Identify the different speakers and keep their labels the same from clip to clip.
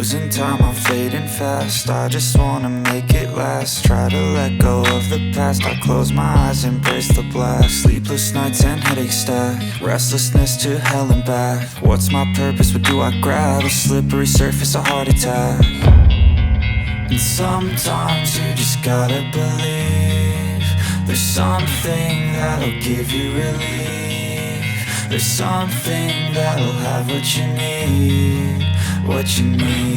Speaker 1: losing time, I'm fading fast. I just wanna make it last. Try to let go of the past. I close my eyes, embrace the blast. Sleepless nights and headaches stack. Restlessness to hell and back. What's my purpose? What do I grab? A slippery surface, a heart attack. And sometimes you just gotta believe there's something that'll give you relief. There's something that'll have what you need, what you need.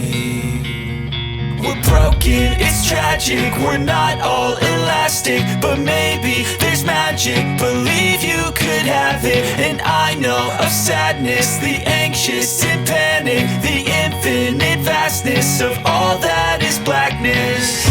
Speaker 1: We're broken, it's tragic, we're not all elastic, but maybe there's magic. Believe you could have it, and I know of sadness, the anxious and panic, the infinite vastness of all that is blackness.